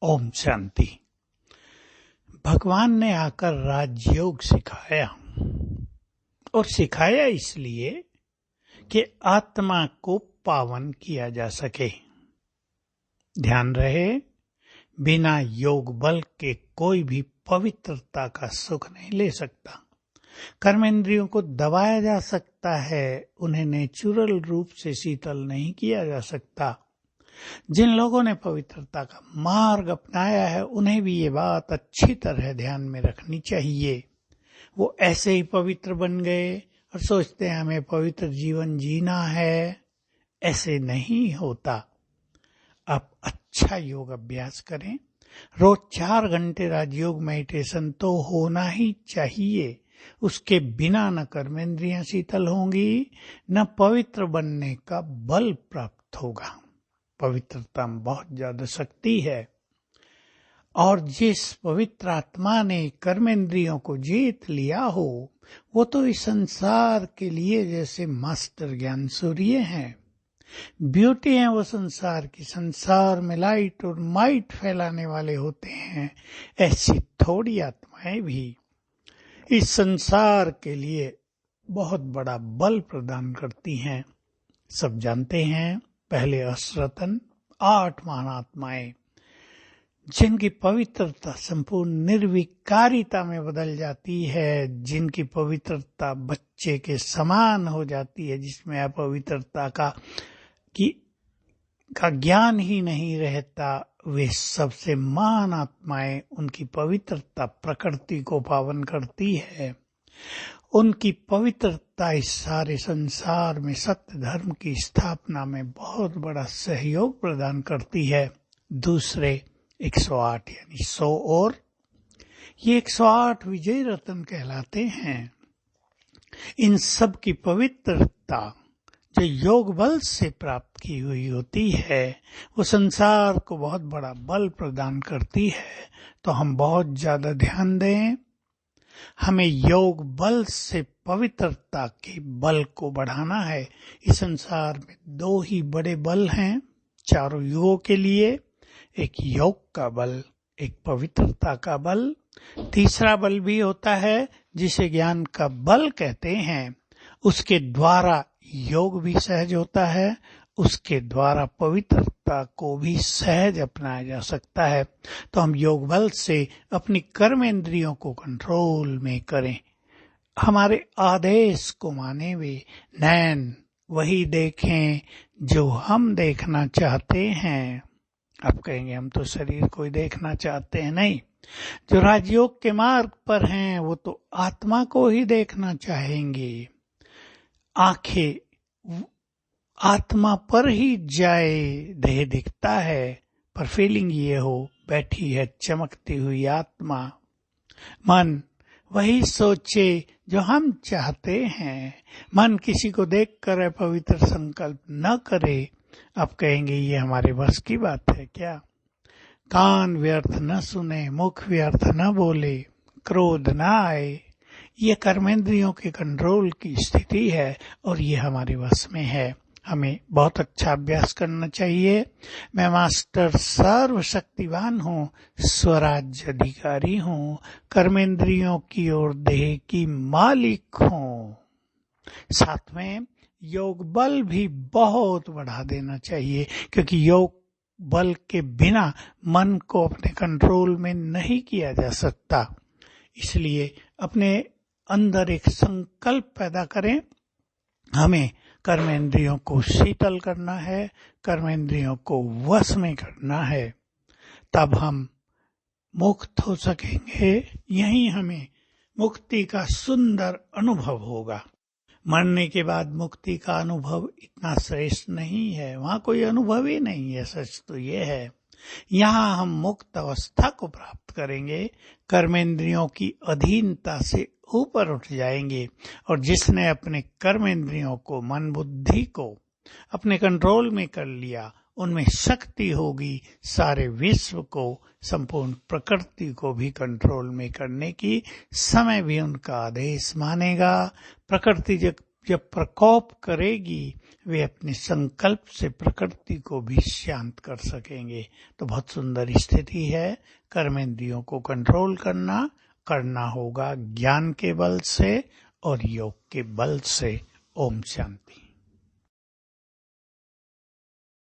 ओम शांति। भगवान ने आकर राजयोग सिखाया और सिखाया इसलिए कि आत्मा को पावन किया जा सके। ध्यान रहे, बिना योग बल के कोई भी पवित्रता का सुख नहीं ले सकता। कर्मेंद्रियों को दबाया जा सकता है, उन्हें नेचुरल रूप से शीतल नहीं किया जा सकता। जिन लोगों ने पवित्रता का मार्ग अपनाया है उन्हें भी ये बात अच्छी तरह ध्यान में रखनी चाहिए। वो ऐसे ही पवित्र बन गए और सोचते हैं हमें पवित्र जीवन जीना है। ऐसे नहीं होता। आप अच्छा योग अभ्यास करें। रोज 4 घंटे राजयोग मेडिटेशन तो होना ही चाहिए। उसके बिना न कर्मेंद्रियां शीतल होंगी, न पवित्र बनने का बल प्राप्त होगा। पवित्रता में बहुत ज्यादा शक्ति है और जिस पवित्र आत्मा ने कर्मेंद्रियों को जीत लिया हो वो तो इस संसार के लिए जैसे मास्टर ज्ञान सूर्य हैं। ब्यूटी है वो संसार की। संसार में लाइट और माइट फैलाने वाले होते हैं। ऐसी थोड़ी आत्माएं भी इस संसार के लिए बहुत बड़ा बल प्रदान करती हैं। सब जानते हैं, पहले असरतन 8 महान आत्माएं जिनकी पवित्रता संपूर्ण निर्विकारिता में बदल जाती है, जिनकी पवित्रता बच्चे के समान हो जाती है, जिसमें अपवित्रता का ज्ञान ही नहीं रहता। वे सबसे महान आत्माएं, उनकी पवित्रता प्रकृति को पावन करती है। उनकी पवित्रता इस सारे संसार में सत्य धर्म की स्थापना में बहुत बड़ा सहयोग प्रदान करती है। दूसरे 108 यानी 100 और ये 108 विजय रत्न कहलाते हैं। इन सब की पवित्रता जो योग बल से प्राप्त की हुई होती है वो संसार को बहुत बड़ा बल प्रदान करती है। तो हम बहुत ज्यादा ध्यान दें। हमें योग बल से पवित्रता के बल को बढ़ाना है। इस संसार में 2 ही बड़े बल हैं चारों युगों के लिए, एक योग का बल, एक पवित्रता का बल। तीसरा बल भी होता है जिसे ज्ञान का बल कहते हैं। उसके द्वारा योग भी सहज होता है, उसके द्वारा पवित्रता को भी सहज अपनाया जा सकता है। तो हम योग बल से अपनी कर्मेंद्रियों को कंट्रोल में करें। हमारे आदेश को माने वे नैन वही देखें जो हम देखना चाहते हैं। आप कहेंगे हम तो शरीर को ही देखना चाहते हैं। नहीं, जो राजयोग के मार्ग पर हैं वो तो आत्मा को ही देखना चाहेंगे। आंखें आत्मा पर ही जाए, देह दिखता है पर फीलिंग ये हो बैठी है चमकती हुई आत्मा। मन वही सोचे जो हम चाहते हैं। मन किसी को देखकर पवित्र संकल्प न करे। आप कहेंगे ये हमारे बस की बात है क्या? कान व्यर्थ न सुने, मुख व्यर्थ न बोले, क्रोध न आए। ये कर्मेंद्रियों के कंट्रोल की स्थिति है और ये हमारे वश में है। हमें बहुत अच्छा अभ्यास करना चाहिए। मैं मास्टर सर्वशक्तिवान हूँ, स्वराज्य अधिकारी हूँ, कर्मेंद्रियों की और देह की मालिक हूँ। साथ में योग बल भी बहुत बढ़ा देना चाहिए क्योंकि योग बल के बिना मन को अपने कंट्रोल में नहीं किया जा सकता। इसलिए अपने अंदर एक संकल्प पैदा करें। हमें कर्मेंद्रियों को शीतल करना है, कर्मेंद्रियों को वश में करना है, तब हम मुक्त हो सकेंगे। यही हमें मुक्ति का सुंदर अनुभव होगा। मरने के बाद मुक्ति का अनुभव इतना श्रेष्ठ नहीं है, वहां कोई अनुभव ही नहीं है। सच तो ये है, यहाँ हम मुक्त अवस्था को प्राप्त करेंगे, कर्मेंद्रियों की अधीनता से ऊपर उठ जाएंगे। और जिसने अपने कर्मेंद्रियों को, मन बुद्धि को अपने कंट्रोल में कर लिया, उनमें शक्ति होगी सारे विश्व को, संपूर्ण प्रकृति को भी कंट्रोल में करने की। समय भी उनका आदेश मानेगा। प्रकृति जब जब प्रकोप करेगी वे अपने संकल्प से प्रकृति को भी शांत कर सकेंगे। तो बहुत सुंदर स्थिति है। कर्मेंद्रियों को कंट्रोल करना होगा ज्ञान के बल से और योग के बल से। ओम शांति।